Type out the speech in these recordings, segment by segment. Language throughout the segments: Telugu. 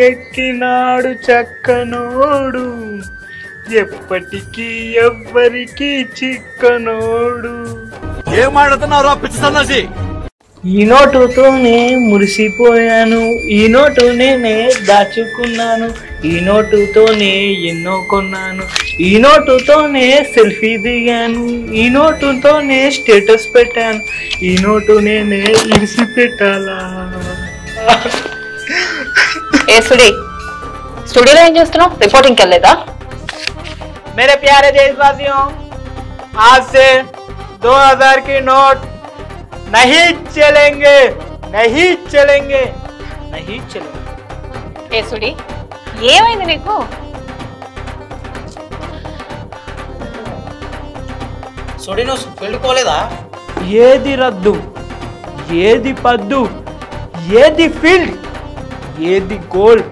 తెరకెక్కినాడు చక్కనోడు, ఎప్పటికీ ఎవ్వరికి చిక్కనోడు. ఏం ఆడుతున్నారో పిచ్చి సన్నాసి. ఈ నోటుతోనే మురిసిపోయాను, ఈ నోటు నేనే దాచుకున్నాను, ఈ నోటుతోనే ఎన్నో కొన్నాను, ఈ నోటుతోనే సెల్ఫీ దిగాను, ఈ నోటుతోనే స్టేటస్ పెట్టాను, ఈ నోటు నేనే ఇరిసి పెట్టాలా. స్టూడియోలో ఏం చేస్తున్నావు? రిపోర్టింగ్కి వెళ్ళలేదా? मेरे प्यारे देशवासियों, आज से 2000 की नोट नहीं चलेंगे, नहीं चलेंगे, नहीं चलेंगे. ఏ సుడి, ఏమైంది నీకు? సుడి నువ్వు పెళ్ళుకోలేదా? ఏది రద్దు, ఏది పద్దు, ఏది ఫీల్డ్, ఏది గోల్.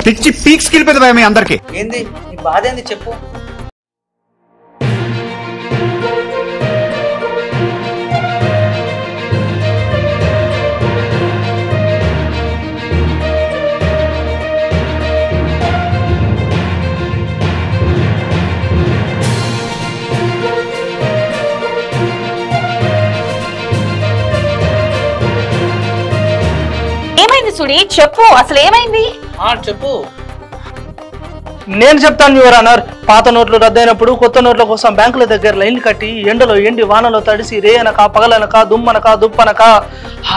పిచ్చి పీక్స్ కిలిపోతుంది మీ అందరికి. ఏంది నీ బాధ ఏంది చెప్పు. ఏమైంది సుడి, చెప్పు అసలు ఏమైంది? చెప్పు. నేను చెప్తాను యువర్ ఆనర్. పాత నోట్లు రద్దయినప్పుడు కొత్త నోట్ల కోసం బ్యాంకుల దగ్గర లైన్లు కట్టి ఎండలో ఎండి వానలో తడిసి రే అనక పగలనక దుమ్మనక దుప్పనక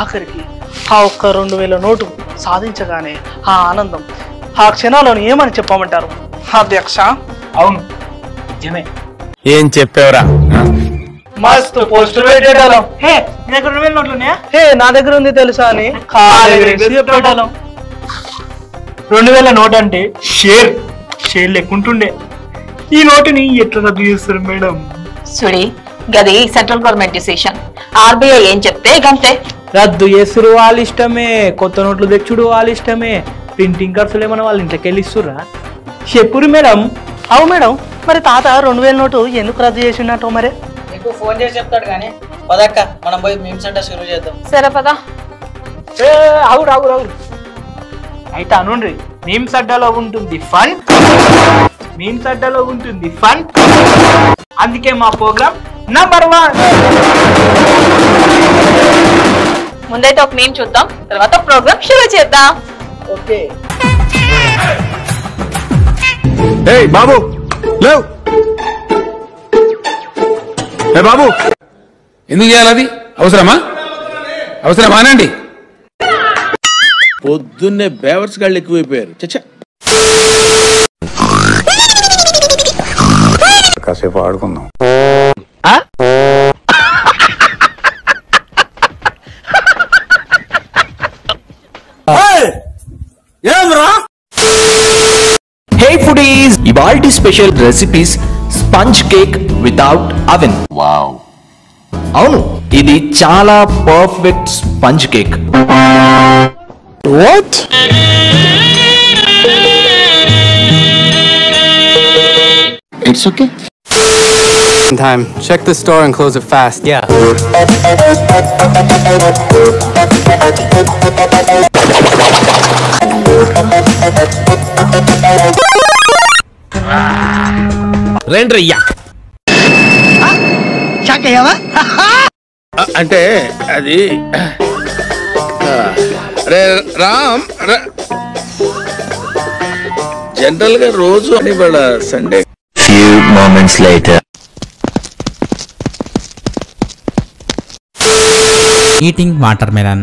ఆఖరికి ఆ ఒక్క 2000 నోటు సాధించగానే ఆ ఆనందం, ఆ క్షణాలను ఏమని చెప్పమంటారు అధ్యక్ష? అవును నిజమే. ఏం చెప్పావురా? మస్తు పోస్టర్ పెట్టేటాలం. హే నీ దగ్గర 2000 నోట్లు ఉన్నాయా? హే నా దగ్గర ఉంది తెలుసా అని చెప్పేటాలం. 2000 నోట్ అంటే షేర్ లెక్కుంటుండే. ఈ నోటుని ఎట్లా రద్దు చేస్తారు మేడం? సుడి గది సెంట్రల్ గవర్నమెంట్ డిసిషన్. ఆర్బీఐ ఏం చెప్తే గంతే. రద్దు చేసుడు వాళ్ళ ఇష్టమే, కొత్త నోట్లు తెచ్చుడు వాళ్ళ ఇష్టమే, ప్రింటింగ్ ఖర్చులు ఏమన్నా వాళ్ళ ఇంట్లోకి వెళ్ళి ఇస్తుర్రా? చెప్పురు మేడం. అవు మేడం, మరి తాత 2000 నోటు ఎందుకు రద్దు చేసిండటో మరి? నీకు ఫోన్ చేసి చెప్తాడు కానీ పదక్క మనం పోయి మీమ్స్ అంటే షురూ చేద్దాం. సరే పదా. అవురు అవురు అవురు అయితే అనుండ్రి. మీమ్స్ అడ్డాలో ఉంటుంది ఫన్, మీమ్స్ అడ్డాలో ఉంటుంది ఫన్. అందుకే మా ప్రోగ్రామ్ నంబర్ 1. ముందైతే ఒక మీమ్ చూద్దాం, తర్వాత ప్రోగ్రామ్ షురూ చేద్దాం. ఓకే. ఏయ్ బాబు లేవ్. ఏ బాబు ఎందుకు చేయాలి? అది అవసరమా అనండి. పొద్దున్నే బేవర్స్ గాళ్ళు ఎక్కువైపోయారు. చచ్చా కాసేపు ఆడుకుందాం. Hey foodies, ఇవాల్టి special recipes sponge cake without oven. Wow, అవును ఇది చాలా perfect sponge cake. What? It's okay. Time. Check the store and close it fast. Yeah. రేండ్రయ్యా అంటే అది రామ్ జనరల్ గా రోజు అని Sunday. Few moments later. Eating watermelon.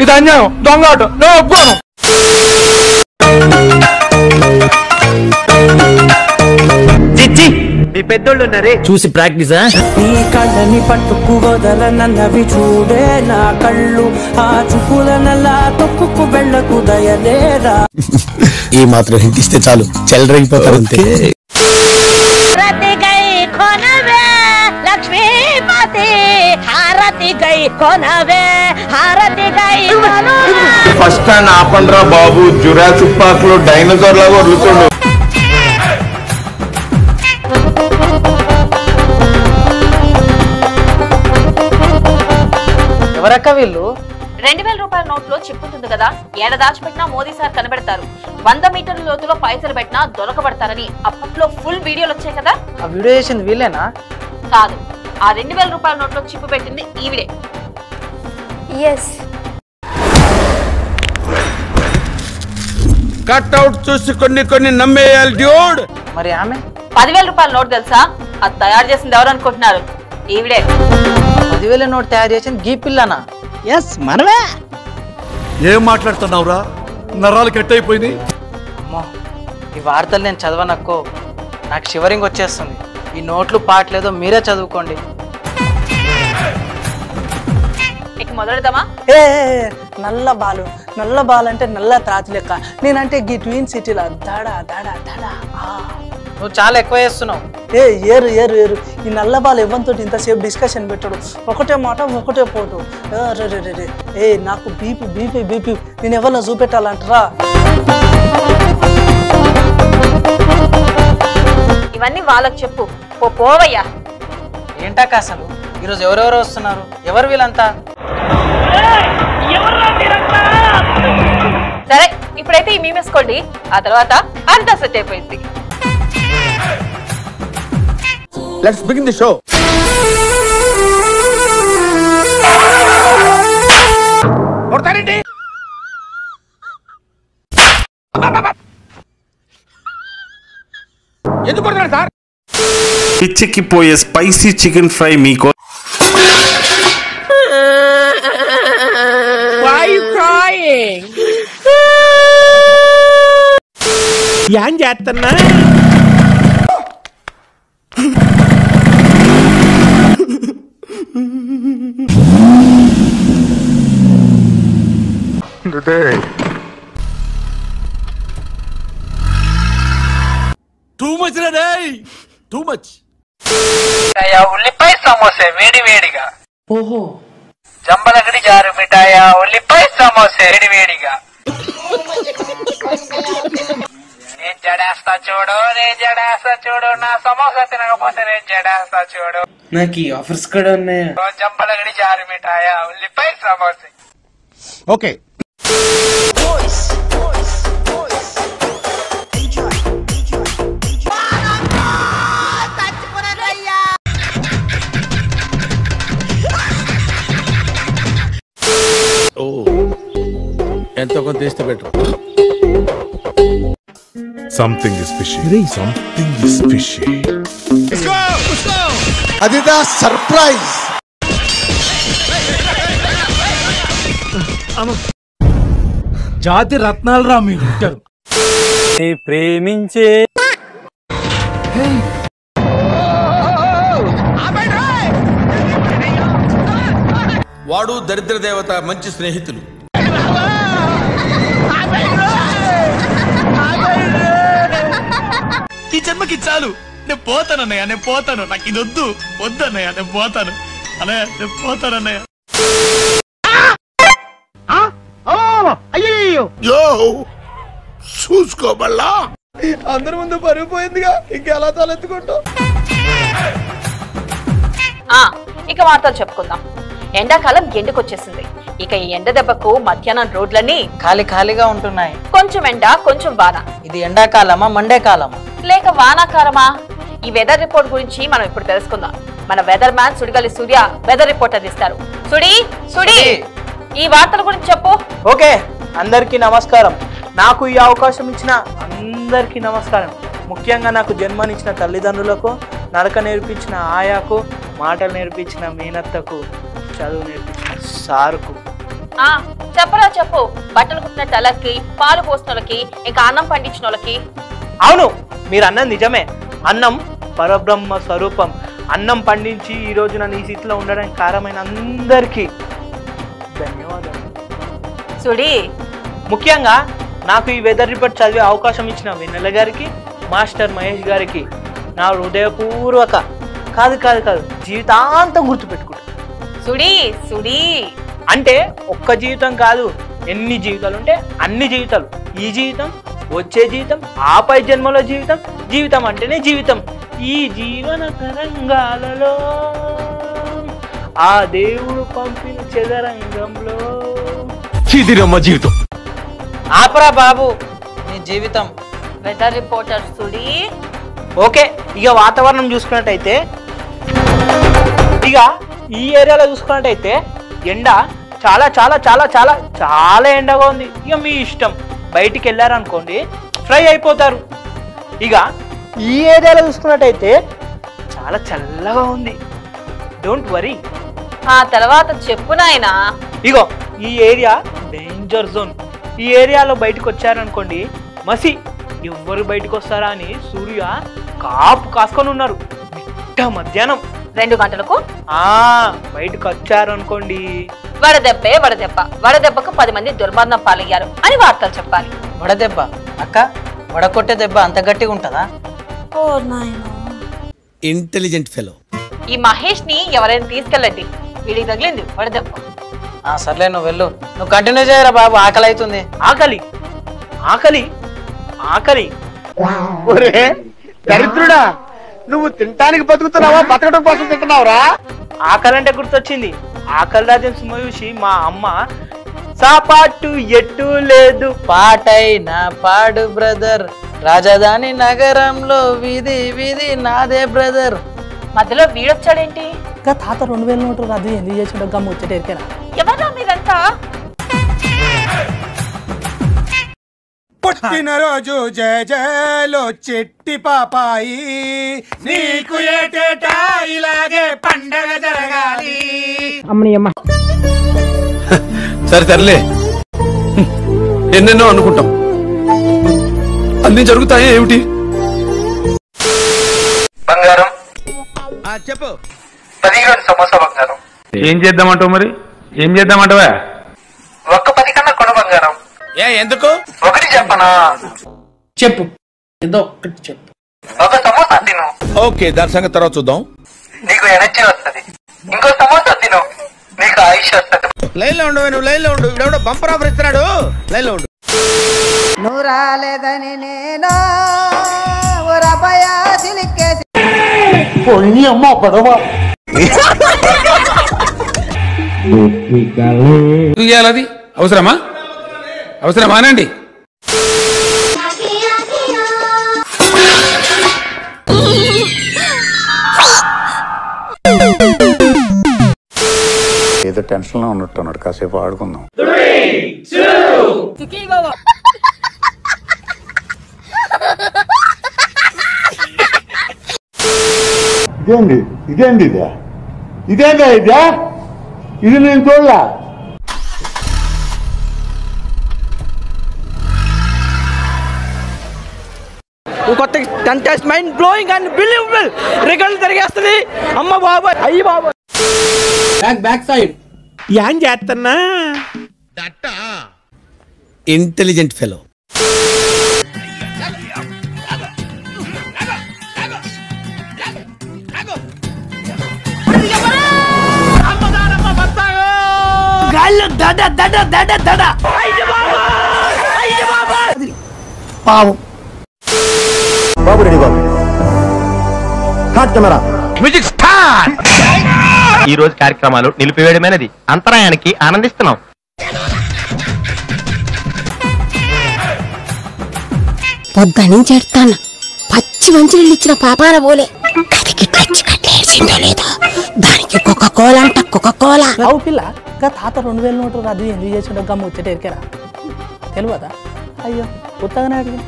ఇది అన్యాయం, దొంగాట, నేను ఒప్పుకోను. చిచ్చి మీ పెద్దోళ్ళు ఉన్నారే చూసి ప్రాక్టీసా? నీ కళ్ళని పట్టుకు వదలనన్నవి చూడే నా కళ్ళు, ఆ చూపులనల్లా తొక్కుకు వెళ్ళకు దయలేరా. ఈ మాత్రం హింట్ ఇస్తే చాలు చెల్లరైపోతారు అంతే. లక్ష్మీపతి హార హారతి గై కొనవే హారతి గై ఫస్ట్ టైం ఆపండ్రా బాబు, జురాసిక్ పార్క్ లో డైనోసార్ లాగా వదులుతుండు. ఎవరక్క వీళ్ళు? 2000 రూపాయల నోట్లో చిప్పుతుంది కదా, ఏడ దాచిపెట్టినా మోదీ సార్ కనబెడతారు, 100 మీటర్ల లోతులో పైసలు పెట్టినా దొరకబడతారని అప్పట్లో ఫుల్ వీడియోలు వచ్చాయి కదా. ఆ వీడియో చేసింది వీళ్ళేనా? కాదు, ఆ 2000 రూపాయల నోట్లో చిప్పు పెట్టింది ఈవిడే. కట్అవుట్ చూసి కొన్ని నమ్మేయాలి డ్యూడ్. మరి ఆమె 10,000 రూపాయల నోట్ తెలుసా? అది తయారు చేసింది ఎవరు అనుకుంటున్నారు? ఈవిడే. 10,000 నోట్ తయారు చేసింది గీ పిల్లనా? ఎస్ మనమే. ఏం మాట్లాడుతున్నావురా, నరాలు కట్ అయిపోయింది. అమ్మో, ఈ వార్తలు నేను చదవనక్కో, నాకు షివరింగ్ వచ్చేస్తుంది. ఈ నోట్లు పాటలేదో మీరే చదువుకోండి. ఇక మొదలుదామా? ఏ నల్ల బాలు అంటే నల్ల త్రాతి లెక్క, నేనంటే గీ ట్విన్ సిటీలో దాడా దాడా దాడా. నువ్వు చాలా ఎక్కువ చేస్తున్నావు. ఏరు ఏరు ఏరు, ఈ నల్ల బాలు ఎవరితో ఇంతసేపు డిస్కషన్ పెట్టాడు, ఒకటే మాట ఒకటే పోటు. నాకు బీపీ బీపీ బీపీ, నేను ఎవరినో చూపెట్టాలంటారా? ఇవన్నీ వాళ్ళకి చెప్పు, పోవయ్యా. ఏంటాక అసలు ఈరోజు ఎవరెవరు వస్తున్నారు? ఎవరు వీళ్ళంతా? సరే, ఇప్పుడైతే ఈ మీమేసుకోండి, ఆ తర్వాత అంతా సెట్ అయిపోయింది. Let's begin the show. కొడతారేంటి? ఎందుకు కొడతారు సార్? పిచ్చెక్కిపోయే స్పైసీ చికెన్ ఫ్రై మీకు. ఏం చేస్తున్నా? టూ మచ్ రే, టూ మచ్. ఉల్లిపాయ సమోసే వేడి వేడిగా. ఓహో, జంబలగడి జారు మిఠాయ ఉల్లిపాయ సమోసే వేడి వేడిగా. నేను జడేస్తా చూడు, నా సమోసా తినకపోతే నేను జడేస్తా చూడు. నాకు ఈ ఆఫర్స్ కూడా ఉన్నాయి. జంబలగడి జారు మిఠాయ ఉల్లిపాయ సమోసే. ఓకే. ఎంతో కొంత తీస్తే better. Something is fishy, something is fishy. అదిదా సర్ప్రైజ్. జాతి రత్నాలు రా మీరు ప్రేమించే. వాడు దరిద్ర దేవత, మంచి స్నేహితులు. ఈ జన్మకి చాలు, నేను పోతానన్నయ్య, నేను పోతాను, నాకు ఇది వద్దన్నయ్య, నేను పోతాను అన్నయ్య, నేను పోతానన్నయ్య. చూసుకోబల్లా అందరి ముందు పరిగిపోయిందిగా, ఇంకెలా తలెత్తుకుంటావు? ఇక వార్తలు చెప్పుకుందాం. ఎండాకాలం ఎండకొచ్చేసింది. ఇక ఈ ఎండ దెబ్బకు మధ్యాహ్నం రోడ్లన్నీ ఖాళీగా ఉంటున్నాయి. కొంచెం ఎండ కొంచెం వాన. ఇది ఎండాకాలమా మండే కాలమా లేక వానాకాలమా? ఈ వెదర్ రిపోర్ట్ గురించి మనం ఇప్పుడు తెలుసుకుందాం. మన వెదర్ మ్యాన్ సుడిగాలి సూర్య వెదర్ రిపోర్ట్ అందిస్తారు. సుడి ఈ వార్తల గురించి చెప్పు. ఓకే, అందరికీ నమస్కారం. నాకు ఈ అవకాశం ఇచ్చిన అందరికీ నమస్కారం. ముఖ్యంగా నాకు జన్మనిచ్చిన తల్లిదండ్రులకు, నడక నేర్పించిన ఆయాకు, మాటలు నేర్పించిన మేనత్తకు, చదువు నేర్పించిన సారుకు. చెప్పు. బట్టలు కుట్టిన టలకి, పాలు పోసినోళ్ళకి, ఇంకా అన్నం పండించిన వాళ్ళకి. అవును, మీరు అన్నం నిజమే. అన్నం పరబ్రహ్మ స్వరూపం. అన్నం పండించి ఈ రోజు నన్ను ఈ స్థితిలో ఉండడానికి కారణమైన అందరికీ ధన్యవాదాలు. సుడి, ముఖ్యంగా నాకు ఈ వెదర్ రిపోర్ట్ చదివే అవకాశం ఇచ్చిన వెన్నెల గారికి, మాస్టర్ మహేష్ గారికి నా హృదయపూర్వక కాదు జీవితాంతం గుర్తుపెట్టుకుంటా సుడి సుడి అంటే ఒక్క జీవితం కాదు, ఎన్ని జీవితాలు ఉంటే అన్ని జీవితాలు. ఈ జీవితం, వచ్చే జీవితం, ఆపై జన్మలో జీవితం, జీవితం అంటేనే జీవితం. ఈ జీవన తరంగాలలో ఆ దేవుడు పంపిన చదరంగంలో చిదిరమ్మ జీవితం. ఆపరా బాబు నీ జీవితం. వెదర్ రిపోర్టర్ సుడి. ఓకే, ఇక వాతావరణం చూసుకున్నట్టయితే, ఇక ఈ ఏరియాలో చూసుకున్నట్టయితే ఎండ చాలా చాలా చాలా చాలా చాలా ఎండగా ఉంది. ఇక మీ ఇష్టం, బయటికి వెళ్ళారనుకోండి ఫ్రై అయిపోతారు. ఇక ఈ ఏరియాలో చూసుకున్నట్టయితే చాలా చల్లగా ఉంది. Don't worry. ఆ తర్వాత చెప్పు నాయనా. ఇగో ఈ ఏరియా డేంజర్ జోన్. ఈ ఏరియాలో బయటకు వచ్చారనుకోండి మసి, ఎవ్వరు బయటకు వస్తారా అని సూర్య కాపు కాసుకొని ఉన్నారు. మిట్ట మధ్యాహ్నం 2 గంటలకు బయటకు వచ్చారనుకోండి వడదెబ్బే వడదెబ్బ. వడదెబ్బకు 10 మంది దుర్మరణం పాలయ్యారు అని వార్తలు చెప్పాలి. వడదెబ్బ అక్క, వడకొట్టే దెబ్బ అంత గట్టిగా ఉంటుందా? Intelligent fellow. ఈ మహేష్ ని ఎవరైనా తీసుకెళ్ళండి, వీడికి తగిలింది వడదెబ్బ. సర్లే నువ్వు వెళ్ళు, నువ్వు కంటిన్యూ చేయరా బాబు, ఆకలి అవుతుంది. ఆకలి ఆకలి ఆకలి. దరిద్రుడా, నువ్వు తినటానికి బతుకుతున్నావా, బతకడం కోసం తింటున్నావురా? ఆకలి అంటే గుర్తొచ్చింది. ఆకలి రాజ్యం సినిమా చూసి మా అమ్మ సాపాటు ఎట్టు లేదు పాటైనా పాడు బ్రదర్, రాజధాని నగరంలో వీధి వీధి నాదే బ్రదర్. మధ్యలో వీడొచ్చాడేంటి? తాత 2000 నోట్లు రద్దు ఎందుకు చేసిండో గమ్మ వచ్చేటేరికేనా? ఎవరా మీరంతా? పుట్టినరోజు జయ జయలో చెట్టి పాపాయి, నీకు ఏటేటా ఇలాగే పండగ జరగాలి. అమ్మనియమ్మ. సరే సర్లే, ఎన్నెన్నో అనుకుంటాం, అన్ని జరుగుతాయా ఏమిటి? బంగారం చెప్పు. 10 కిలోల సమోసా బంగారం. ఏం చేద్దామంటావు మరి? ఏం చేద్దామంటావా? ఒక్క 10 కన్నా కొన బంగారం. ఎందుకు? ఒకటి చెప్పనా? చెప్పు, ఏదో ఒక్కటి చెప్పు. ఒక సమోసా తిను, ఓకే, దాని సంగతి తర్వాత చూద్దాం. నీకు ఎనర్జీ వస్తుంది. ఇంకో సమోసా తిను, నీకు ఆయుష్ వస్తుంది. లైన్ లో ఉండు, నువ్వు లైన్ లో ఉండు. ఇవిడెవడో బంపర్ ఆఫర్ ఇస్తున్నాడు, లైన్ లో ఉండు. నువ్వు రాలేదని నేను రబయా సిలికేసి అమ్మ పడవ. ఎందుకు చేయాలి అది? అవసరమా? అవసరమా అనండి. ఏదో టెన్షన్ లో ఉన్నట్టున్నాడు, కాసేపు ఆడుకుందాం. ఇదేంది ఇదేంది ఇదే ఇదేందా ఇదే? ఇది నేను చూడలా. కొత్త contest mind blowing and believable రికార్డులు తిరిగేస్తుంది. అమ్మ బాబాయ్, అయ్యి బాబాయ్. బ్యాక్ సైడ్ ఏం చేస్తున్నా? Intelligent fellow. పావు బాబు రెడీ బాబు. Hot camera. Music start. ఈ రోజు కార్యక్రమాలు నిలిపివేయడమైనది. అంతరాయానికి ఆనందిస్తున్నాం. పొద్దుని చెడతాను పచ్చి మంచినీళ్ళు ఇచ్చిన పాపాన పోలే కదికి పచ్చి కట్టేసిందో లేదో దానికి కోలా అంట కోలా. అవు పిల్ల, తాత 2000 నోట్లు రద్దు ఎందుకు చేసిండో గమ్మ వచ్చేటేరికేనా? తెలియదా? అయ్యో, కొత్తగానే అడిగి.